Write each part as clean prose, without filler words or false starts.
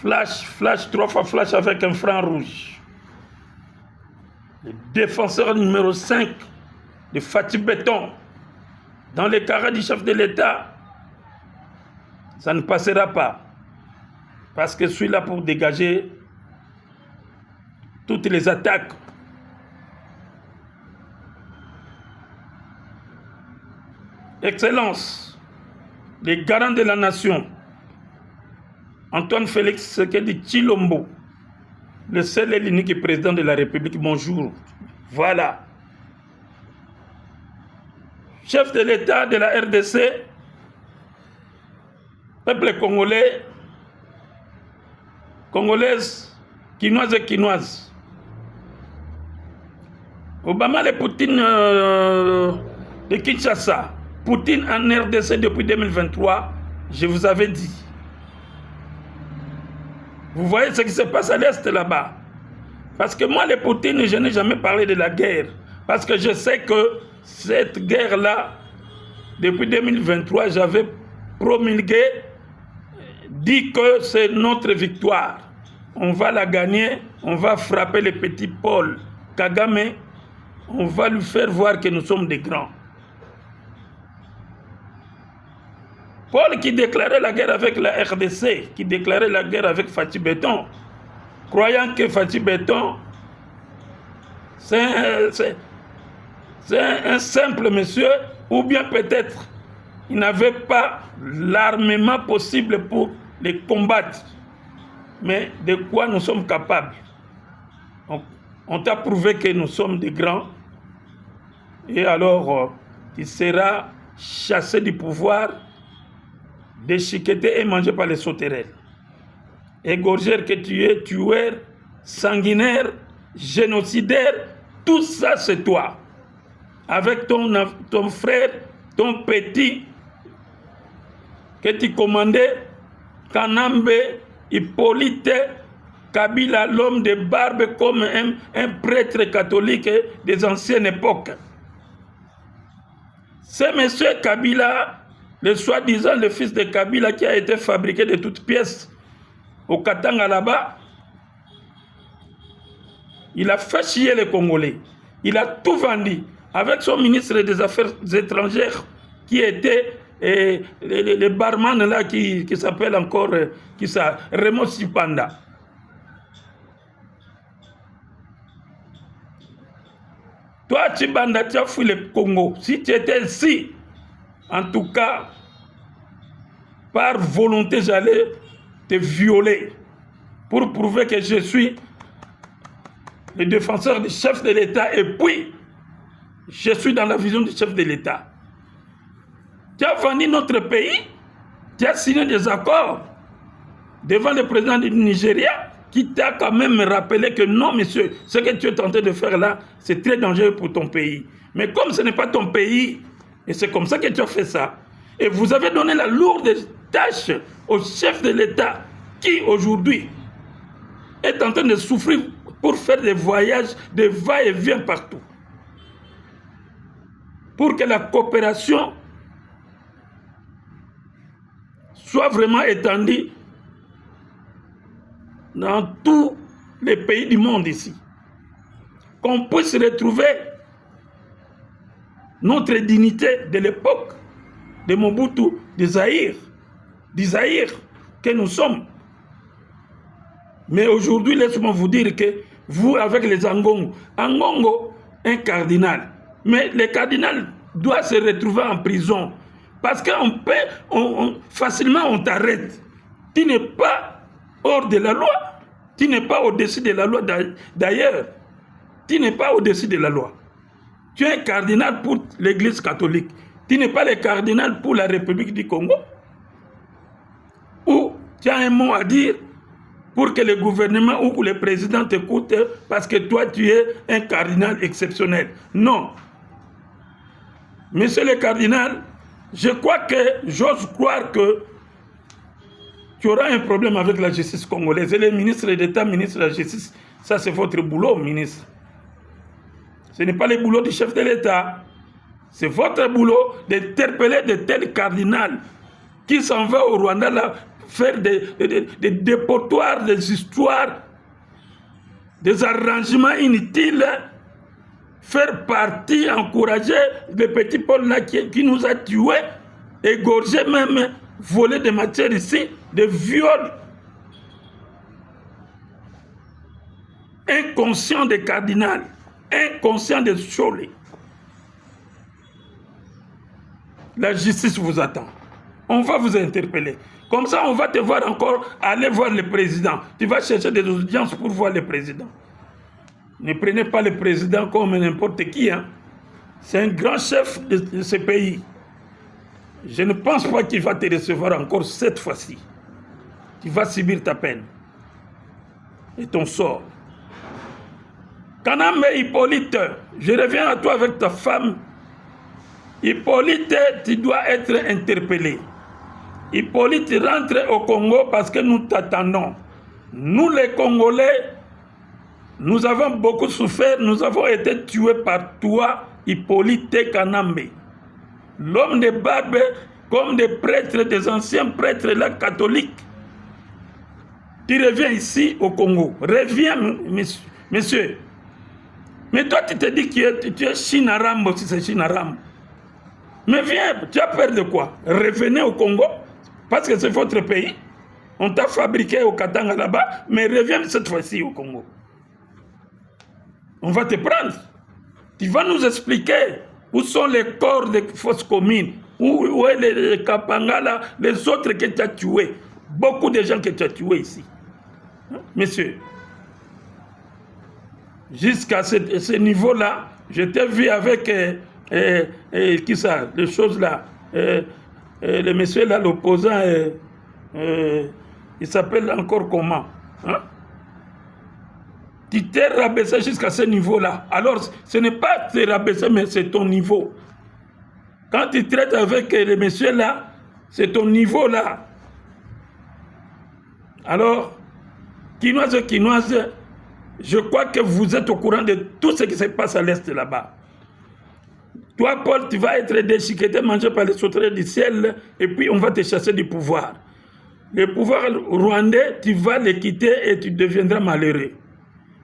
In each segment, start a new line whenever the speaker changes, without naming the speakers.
Flash, flash, 3 fois flash avec un franc rouge. Le défenseur numéro 5 de Fatih Béton, dans les carrés du chef de l'État, ça ne passera pas. Parce que je suis là pour dégager toutes les attaques. Excellence, les garants de la nation, Antoine Félix Tshisekedi Tshilombo, le seul et l'unique président de la République, bonjour. Voilà. Chef de l'État de la RDC, peuple congolais, congolaise, quinoise et quinoise. Obama et Poutine de Kinshasa, Poutine en RDC depuis 2023, je vous avais dit. Vous voyez ce qui se passe à l'Est là-bas. Parce que moi, les Poutine, je n'ai jamais parlé de la guerre. Parce que je sais que cette guerre-là, depuis 2023, j'avais promulgué, dit que c'est notre victoire. On va la gagner, on va frapper le petit Paul Kagame, on va lui faire voir que nous sommes des grands. Paul qui déclarait la guerre avec la RDC, qui déclarait la guerre avec Fatih Béton, croyant que Fatih Béton, c'est un simple monsieur, ou bien peut-être il n'avait pas l'armement possible pour les combattre. Mais de quoi nous sommes capables? On t'a prouvé que nous sommes des grands, et alors il sera chassé du pouvoir, déchiqueté et mangé par les sauterelles. Égorgeur que tu es, tueur, sanguinaire, génocidaire, tout ça c'est toi. Avec ton frère, ton petit, que tu commandais, Kanambe, Hippolyte, Kabila, l'homme de barbe comme un prêtre catholique des anciennes époques. C'est monsieur Kabila, le soi-disant le fils de Kabila qui a été fabriqué de toutes pièces au Katanga là-bas, il a fait chier les Congolais. Il a tout vendu avec son ministre des Affaires étrangères qui était le barman là qui s'appelle encore Raymond Sipanda. Toi, Tshibanda, tu as fui le Congo. Si tu étais ici, en tout cas, par volonté, j'allais te violer pour prouver que je suis le défenseur du chef de l'État et puis je suis dans la vision du chef de l'État. Tu as vendu notre pays, tu as signé des accords devant le président du Nigeria qui t'a quand même rappelé que non, monsieur, ce que tu es tenté de faire là, c'est très dangereux pour ton pays. Mais comme ce n'est pas ton pays, et c'est comme ça que tu as fait ça, et vous avez donné la lourde tâche au chef de l'État qui aujourd'hui est en train de souffrir pour faire des voyages, des va-et-vient partout. Pour que la coopération soit vraiment étendue dans tous les pays du monde ici. Qu'on puisse retrouver notre dignité de l'époque de Mobutu, d'Isaïr que nous sommes. Mais aujourd'hui, laissez-moi vous dire que vous, avec les Angongo, un cardinal, mais le cardinal doit se retrouver en prison parce qu'on peut, facilement on t'arrête. Tu n'es pas hors de la loi, tu n'es pas au-dessus de la loi d'ailleurs, tu n'es pas au-dessus de la loi. Tu es un cardinal pour l'Église catholique, tu n'es pas le cardinal pour la République du Congo. Ou tu as un mot à dire pour que le gouvernement ou le président t'écoute parce que toi tu es un cardinal exceptionnel. Non. Monsieur le cardinal, je crois que, j'ose croire que tu auras un problème avec la justice congolaise. Et les ministres d'État, ministre de la Justice, ça c'est votre boulot, ministre. Ce n'est pas le boulot du chef de l'État. C'est votre boulot d'interpeller de tels cardinals qui s'en va au Rwanda là, faire des dépotoirs, des histoires, des arrangements inutiles, faire partie, encourager le petit Paul là qui nous a tués, égorgés même, volé des matières ici, des viols. Inconscient des cardinals, inconscient des Cholés. La justice vous attend. On va vous interpeller. Comme ça, on va te voir encore aller voir le président. Tu vas chercher des audiences pour voir le président. Ne prenez pas le président comme n'importe qui. Hein. C'est un grand chef de ce pays. Je ne pense pas qu'il va te recevoir encore cette fois-ci. Tu vas subir ta peine et ton sort. Kanambe Hippolyte, je reviens à toi avec ta femme. Hippolyte, tu dois être interpellé. Hippolyte, rentre au Congo parce que nous t'attendons. Nous les Congolais, nous avons beaucoup souffert, nous avons été tués par toi, Hippolyte Kanambe. L'homme de barbe, comme des prêtres, des anciens prêtres là, catholiques. Tu reviens ici au Congo. Reviens, monsieur. Mais toi, tu te dis que tu es Chinarambo, si c'est Chinarambo. Mais viens, tu as peur de quoi? Revenez au Congo, parce que c'est votre pays. On t'a fabriqué au Katanga là-bas, mais reviens cette fois-ci au Congo. On va te prendre. Tu vas nous expliquer où sont les corps des fausses communes, où est les Kapangala, les autres que tu as tués. Beaucoup de gens que tu as tués ici. Hein? Messieurs, jusqu'à ce niveau-là, je t'ai vu avec... qui ça, les choses là, le monsieur là, l'opposant, il s'appelle encore comment, hein? Tu t'es rabaissé jusqu'à ce niveau-là. Alors, ce n'est pas te rabaisser, mais c'est ton niveau. Quand tu traites avec le monsieur là, c'est ton niveau là. Alors, Kinoise, je crois que vous êtes au courant de tout ce qui se passe à l'est là-bas. Toi, Paul, tu vas être déchiqueté, mangé par les sauterelles du ciel, et puis on va te chasser du pouvoir. Le pouvoir rwandais, tu vas le quitter et tu deviendras malheureux.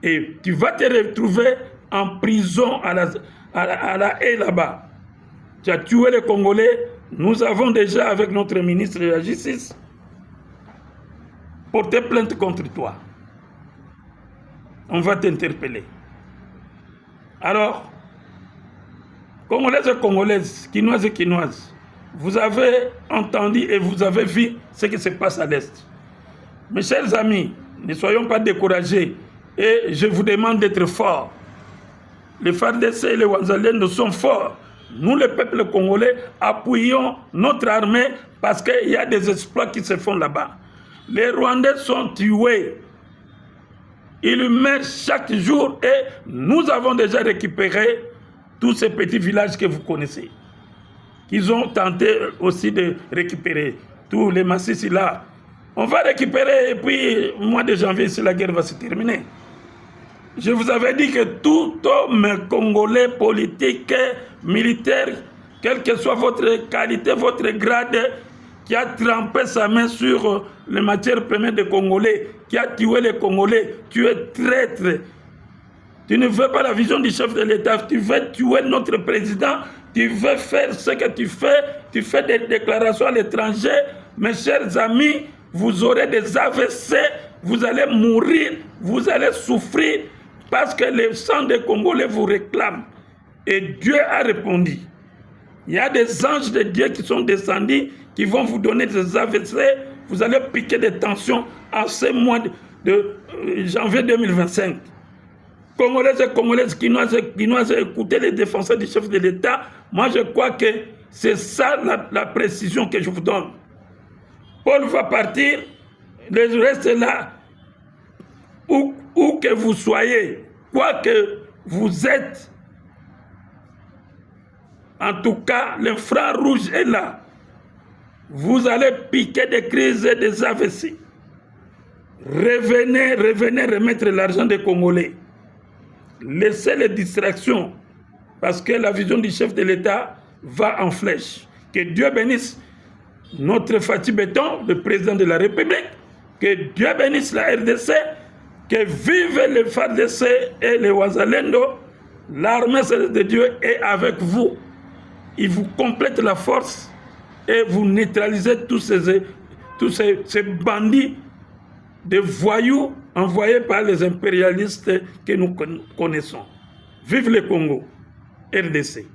Et tu vas te retrouver en prison à la haie là-bas. Tu as tué les Congolais. Nous avons déjà, avec notre ministre de la Justice, porté plainte contre toi. On va t'interpeller. Alors, Congolaises et Congolaises, Quinoises et Quinoises, vous avez entendu et vous avez vu ce qui se passe à l'Est. Mes chers amis, ne soyons pas découragés et je vous demande d'être forts. Les FARDC et les Wanzaliens nous sont forts. Nous, le peuple congolais, appuyons notre armée parce qu'il y a des exploits qui se font là-bas. Les Rwandais sont tués. Ils meurent chaque jour et nous avons déjà récupéré tous ces petits villages que vous connaissez. Ils ont tenté aussi de récupérer tous les massifs là. On va récupérer et puis au mois de janvier, si la guerre va se terminer. Je vous avais dit que tout homme congolais, politique, militaire, quelle que soit votre qualité, votre grade, qui a trempé sa main sur les matières premières des Congolais, qui a tué les Congolais, tu es traître. Tu ne veux pas la vision du chef de l'État, tu veux tuer notre président, tu veux faire ce que tu fais des déclarations à l'étranger. Mes chers amis, vous aurez des AVC, vous allez mourir, vous allez souffrir, parce que le sang des Congolais vous réclame. Et Dieu a répondu. Il y a des anges de Dieu qui sont descendus, qui vont vous donner des AVC, vous allez piquer des tensions en ce mois de janvier 2025. Congolais et Congolaises qui nous écouté les défenseurs du chef de l'État, moi je crois que c'est ça la précision que je vous donne. Paul va partir, le reste est là. Où que vous soyez, quoi que vous êtes, en tout cas, l'infrarouge est là. Vous allez piquer des crises et des AVC. Revenez remettre l'argent des Congolais. Laissez les distractions, parce que la vision du chef de l'État va en flèche. Que Dieu bénisse notre Fatih Béton, le président de la République, que Dieu bénisse la RDC, que vive le FARDC et les Wazalendo, l'armée de Dieu est avec vous. Il vous complète la force et vous neutralisez tous ces bandits de voyous envoyés par les impérialistes que nous connaissons. Vive le Congo, RDC.